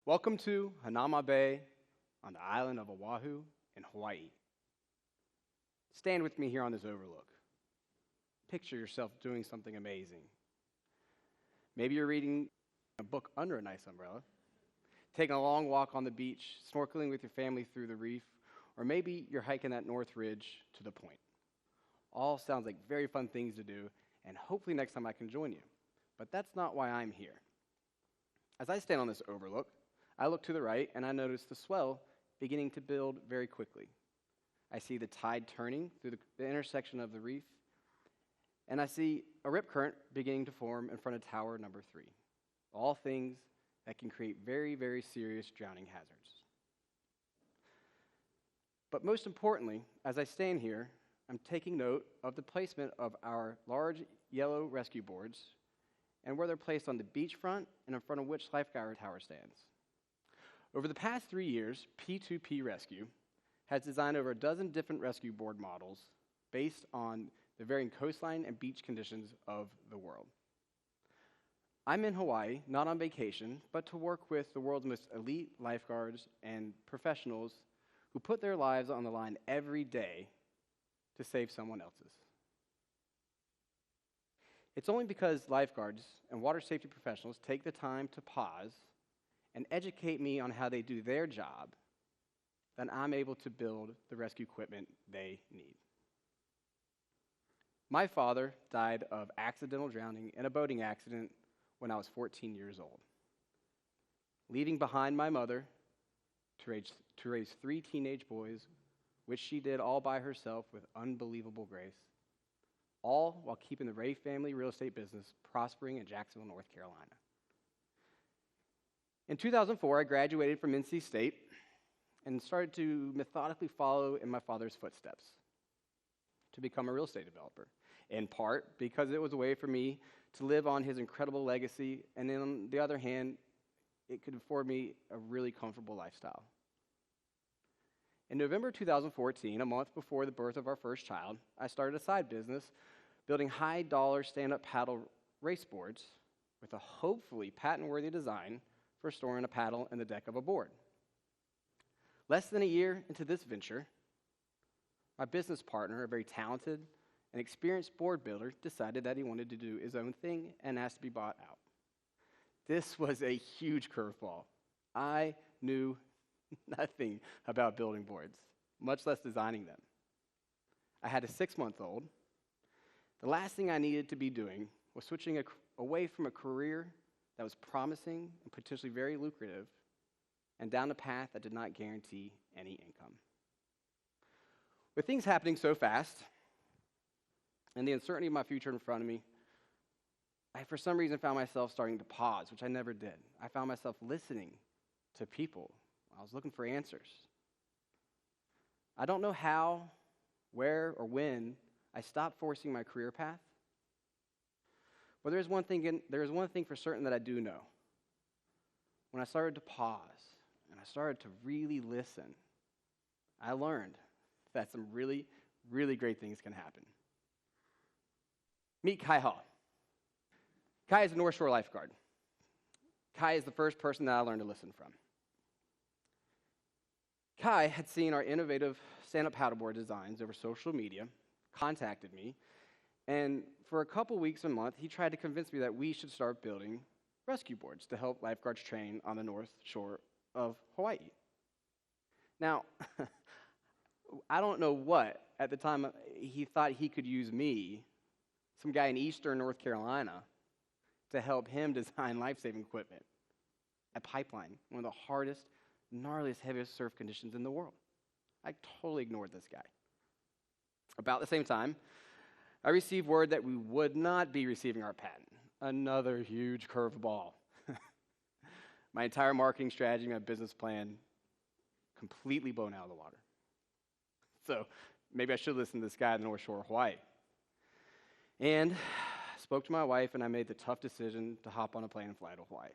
Welcome to Hanauma Bay on the island of Oahu in Hawaii. Stand with me here on this overlook. Picture yourself doing something amazing. Maybe you're reading a book under a nice umbrella, taking a long walk on the beach, snorkeling with your family through the reef, or maybe you're hiking that North Ridge to the point. All sounds like very fun things to do, and hopefully next time I can join you. But that's not why I'm here. As I stand on this overlook, I look to the right and I notice the swell beginning to build very quickly. I see the tide turning through the intersection of the reef, and I see a rip current beginning to form in front of tower number 3. All things that can create very, very serious drowning hazards. But most importantly, as I stand here, I'm taking note of the placement of our large yellow rescue boards and where they're placed on the beachfront and in front of which lifeguard tower stands. Over the past 3 years, P2P Rescue has designed over a dozen different rescue board models based on the varying coastline and beach conditions of the world. I'm in Hawaii, not on vacation, but to work with the world's most elite lifeguards and professionals who put their lives on the line every day to save someone else's. It's only because lifeguards and water safety professionals take the time to pause and educate me on how they do their job, then I'm able to build the rescue equipment they need. My father died of accidental drowning in a boating accident when I was 14 years old, leaving behind my mother to raise 3 teenage boys, which she did all by herself with unbelievable grace, all while keeping the Ray family real estate business prospering in Jacksonville, North Carolina. In 2004, I graduated from NC State and started to methodically follow in my father's footsteps to become a real estate developer, in part because it was a way for me to live on his incredible legacy, and then on the other hand, it could afford me a really comfortable lifestyle. In November 2014, a month before the birth of our first child, I started a side business building high-dollar stand-up paddle race boards with a hopefully patent-worthy design for storing a paddle in the deck of a board. Less than a year into this venture, my business partner, a very talented and experienced board builder, decided that he wanted to do his own thing and asked to be bought out. This was a huge curveball. I knew nothing about building boards, much less designing them. I had a 6-month-old. The last thing I needed to be doing was switching away from a career that was promising and potentially very lucrative and down a path that did not guarantee any income. With things happening so fast and the uncertainty of my future in front of me, I, for some reason, found myself starting to pause, which I never did. I found myself listening to people. I was looking for answers. I don't know how, where, or when I stopped forcing my career path, but there is one thing for certain that I do know. When I started to pause and I started to really listen, I learned that some really, really great things can happen. Meet Kai Hall. Kai is a North Shore lifeguard. Kai is the first person that I learned to listen from. Kai had seen our innovative stand-up paddleboard designs over social media, contacted me, and for a couple weeks a month, he tried to convince me that we should start building rescue boards to help lifeguards train on the North Shore of Hawaii. Now, I don't know what, at the time, he thought he could use me, some guy in eastern North Carolina, to help him design life-saving equipment at Pipeline, one of the hardest, gnarliest, heaviest surf conditions in the world. I totally ignored this guy. About the same time, I received word that we would not be receiving our patent. Another huge curveball. My entire marketing strategy, my business plan, completely blown out of the water. So maybe I should listen to this guy in the North Shore of Hawaii. And I spoke to my wife, and I made the tough decision to hop on a plane and fly to Hawaii.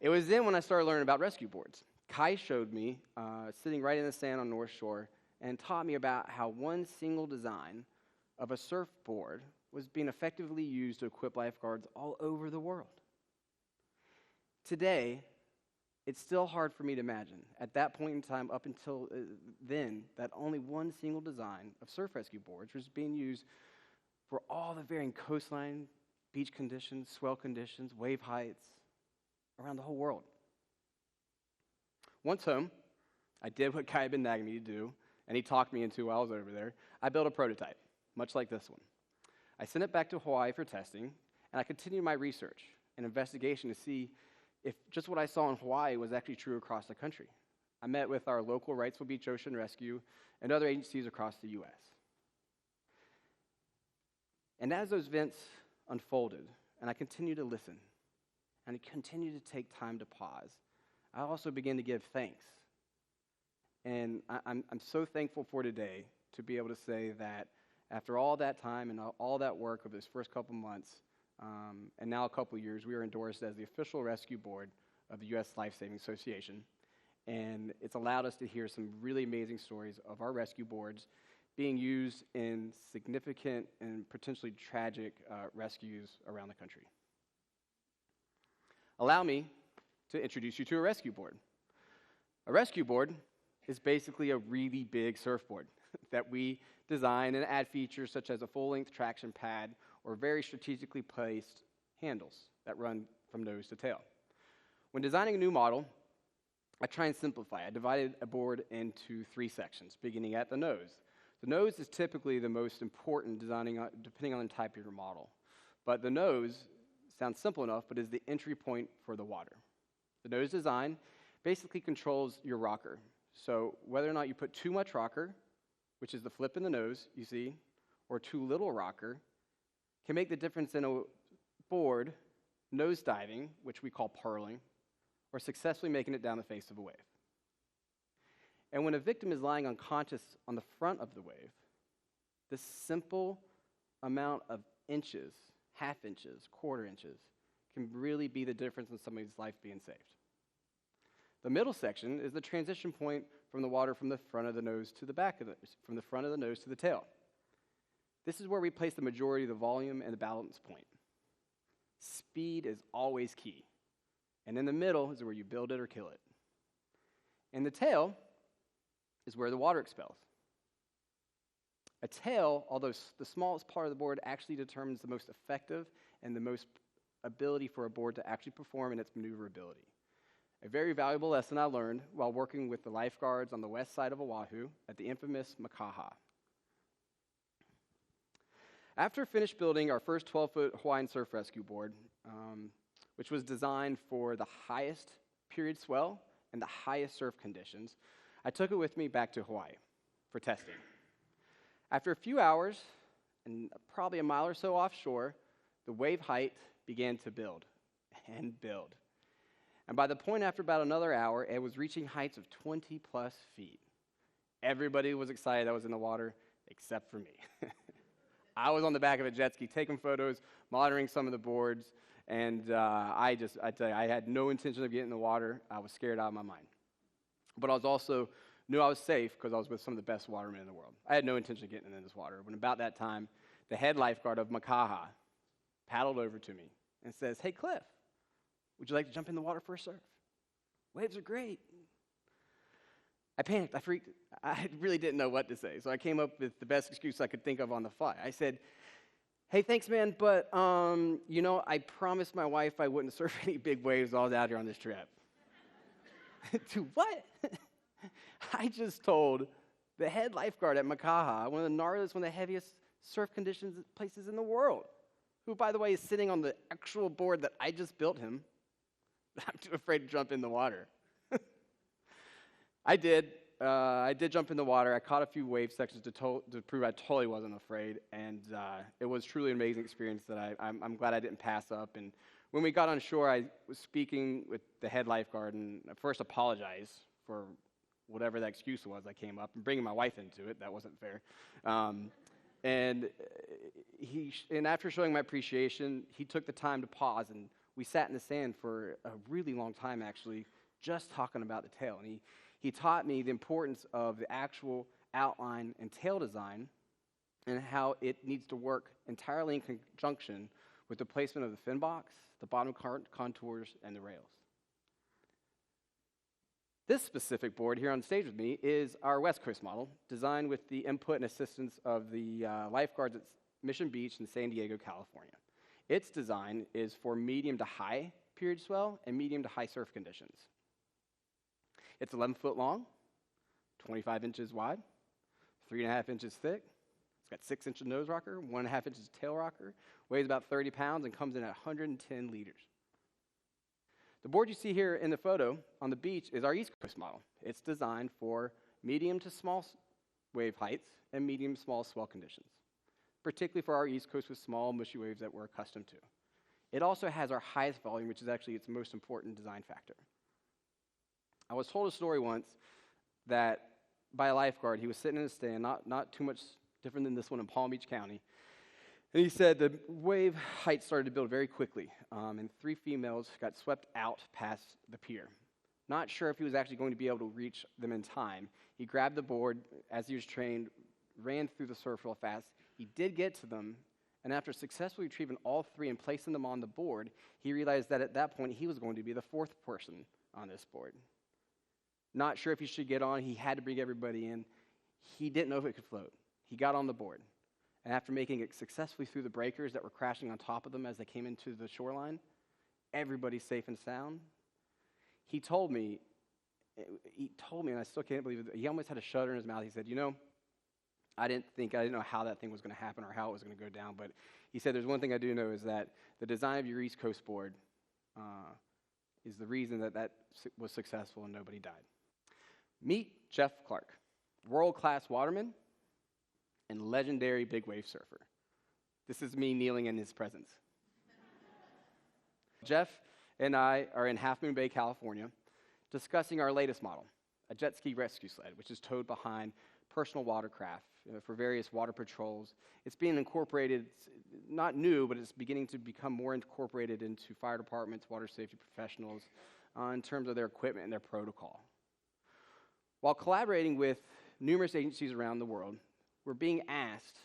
It was then when I started learning about rescue boards. Kai showed me, sitting right in the sand on North Shore, and taught me about how one single design of a surfboard was being effectively used to equip lifeguards all over the world. Today, it's still hard for me to imagine, at that point in time, up until then, that only one single design of surf rescue boards was being used for all the varying coastline, beach conditions, swell conditions, wave heights, around the whole world. Once home, I did what Kai had been nagging me to do, and he talked me into while I was over there. I built a prototype, much like this one. I sent it back to Hawaii for testing, and I continued my research and investigation to see if just what I saw in Hawaii was actually true across the country. I met with our local Wrightsville Beach Ocean Rescue and other agencies across the U.S. And as those events unfolded, and I continued to listen, and I continued to take time to pause, I also began to give thanks. And I'm so thankful for today to be able to say that after all that time and all that work of this first couple months, and now a couple years, we are endorsed as the official rescue board of the U.S. Life Saving Association. And it's allowed us to hear some really amazing stories of our rescue boards being used in significant and potentially tragic rescues around the country. Allow me to introduce you to a rescue board. A rescue board is basically a really big surfboard that we design and add features such as a full-length traction pad or very strategically placed handles that run from nose to tail. When designing a new model, I try and simplify. I divided a board into 3 sections, beginning at the nose. The nose is typically the most important depending on the type of your model. But the nose sounds simple enough, but is the entry point for the water. The nose design basically controls your rocker. So whether or not you put too much rocker, which is the flip in the nose, you see, or too little rocker, can make the difference in a board nose diving, which we call purling, or successfully making it down the face of a wave. And when a victim is lying unconscious on the front of the wave, this simple amount of inches, half inches, quarter inches, can really be the difference in somebody's life being saved. The middle section is the transition point from the water from the front of the nose to the back of from the front of the nose to the tail. This is where we place the majority of the volume and the balance point. Speed is always key. And in the middle is where you build it or kill it. And the tail is where the water expels. A tail, although the smallest part of the board, actually determines the most effective and the most ability for a board to actually perform in its maneuverability. A very valuable lesson I learned while working with the lifeguards on the west side of Oahu at the infamous Makaha. After finished building our first 12-foot Hawaiian surf rescue board, which was designed for the highest period swell and the highest surf conditions, I took it with me back to Hawaii for testing. After a few hours, and probably a mile or so offshore, the wave height began to build and build. And by the point after about another hour, it was reaching heights of 20-plus feet. Everybody was excited I was in the water, except for me. I was on the back of a jet ski taking photos, monitoring some of the boards, and I tell you, I had no intention of getting in the water. I was scared out of my mind. But I was also knew I was safe because I was with some of the best watermen in the world. I had no intention of getting in this water. When about that time, the head lifeguard of Makaha paddled over to me and says, "Hey, Cliff, would you like to jump in the water for a surf? Waves are great." I panicked. I freaked. I really didn't know what to say. So I came up with the best excuse I could think of on the fly. I said, "Hey, thanks, man, but, I promised my wife I wouldn't surf any big waves while I was out here on this trip." To what? I just told the head lifeguard at Makaha, one of the gnarliest, one of the heaviest surf conditions places in the world, who, by the way, is sitting on the actual board that I just built him, I'm too afraid to jump in the water. I did jump in the water. I caught a few wave sections to prove I totally wasn't afraid, and it was truly an amazing experience that I'm glad I didn't pass up. And when we got on shore, I was speaking with the head lifeguard, and I first apologized for whatever that excuse was I came up, and bringing my wife into it. That wasn't fair. And after showing my appreciation, he took the time to pause, and we sat in the sand for a really long time, actually, just talking about the tail. And he taught me the importance of the actual outline and tail design and how it needs to work entirely in conjunction with the placement of the fin box, the bottom contours, and the rails. This specific board here on stage with me is our West Coast model, designed with the input and assistance of the lifeguards at Mission Beach in San Diego, California. Its design is for medium to high period swell and medium to high surf conditions. It's 11 foot long, 25 inches wide, 3.5 inches thick. It's got 6-inch nose rocker, 1.5 inches tail rocker, weighs about 30 pounds, and comes in at 110 liters. The board you see here in the photo on the beach is our East Coast model. It's designed for medium to small wave heights and medium to small swell conditions, particularly for our East Coast with small, mushy waves that we're accustomed to. It also has our highest volume, which is actually its most important design factor. I was told a story once that by a lifeguard, he was sitting in a stand, not too much different than this one in Palm Beach County, and he said the wave height started to build very quickly, and 3 females got swept out past the pier. Not sure if he was actually going to be able to reach them in time. He grabbed the board as he was trained, ran through the surf real fast. He did get to them, and after successfully retrieving all 3 and placing them on the board, he realized that at that point he was going to be the 4th person on this board. Not sure if he should get on. He had to bring everybody in. He didn't know if it could float. He got on the board. And after making it successfully through the breakers that were crashing on top of them as they came into the shoreline, everybody's safe and sound. He told me, and I still can't believe it, he almost had a shudder in his mouth. He said, I didn't know how that thing was going to happen or how it was going to go down, but he said, there's one thing I do know is that the design of your East Coast board is the reason that was successful and nobody died. Meet Jeff Clark, world-class waterman and legendary big wave surfer. This is me kneeling in his presence. Jeff and I are in Half Moon Bay, California, discussing our latest model, a jet ski rescue sled, which is towed behind personal watercraft for various water patrols. It's being incorporated, not new, but it's beginning to become more incorporated into fire departments, water safety professionals, in terms of their equipment and their protocol. While collaborating with numerous agencies around the world, we're being asked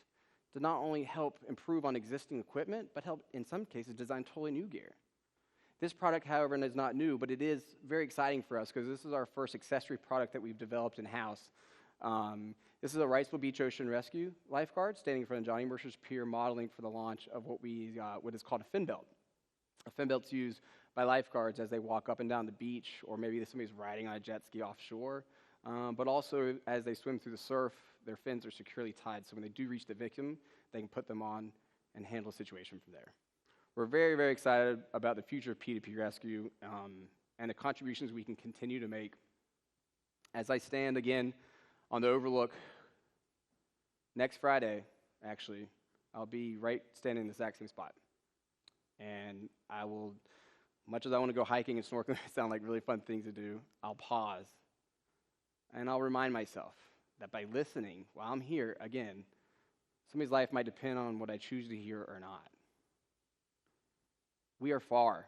to not only help improve on existing equipment, but help, in some cases, design totally new gear. This product, however, is not new, but it is very exciting for us because this is our first accessory product that we've developed in-house. This is a Wrightsville Beach Ocean Rescue lifeguard standing in front of Johnny Mercer's Pier, modeling for the launch of what is called a fin belt. A fin belt's used by lifeguards as they walk up and down the beach, or maybe somebody's riding on a jet ski offshore. But also, as they swim through the surf, their fins are securely tied, so when they do reach the victim, they can put them on and handle the situation from there. We're very, very excited about the future of P2P rescue and the contributions we can continue to make. As I stand again on the overlook, next Friday, actually, I'll be standing in the exact same spot. And I will, much as I want to go hiking and snorkeling, sound like really fun things to do, I'll pause. And I'll remind myself that by listening while I'm here, again, somebody's life might depend on what I choose to hear or not. We are far.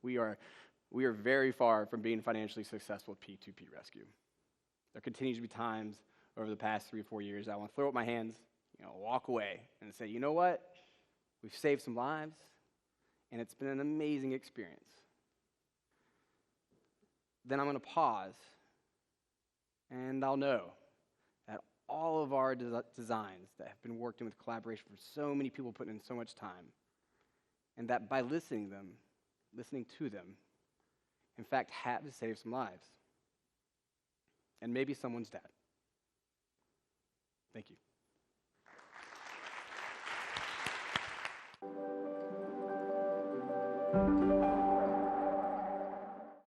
we are very far from being financially successful at P2P Rescue. There continues to be times over the past 3 or 4 years I want to throw up my hands, walk away and say, you know what? We've saved some lives, and it's been an amazing experience. Then I'm going to pause, and I'll know that all of our designs that have been worked in with collaboration for so many people putting in so much time, and that by listening to them, in fact, have saved some lives. And maybe someone's dad. Thank you.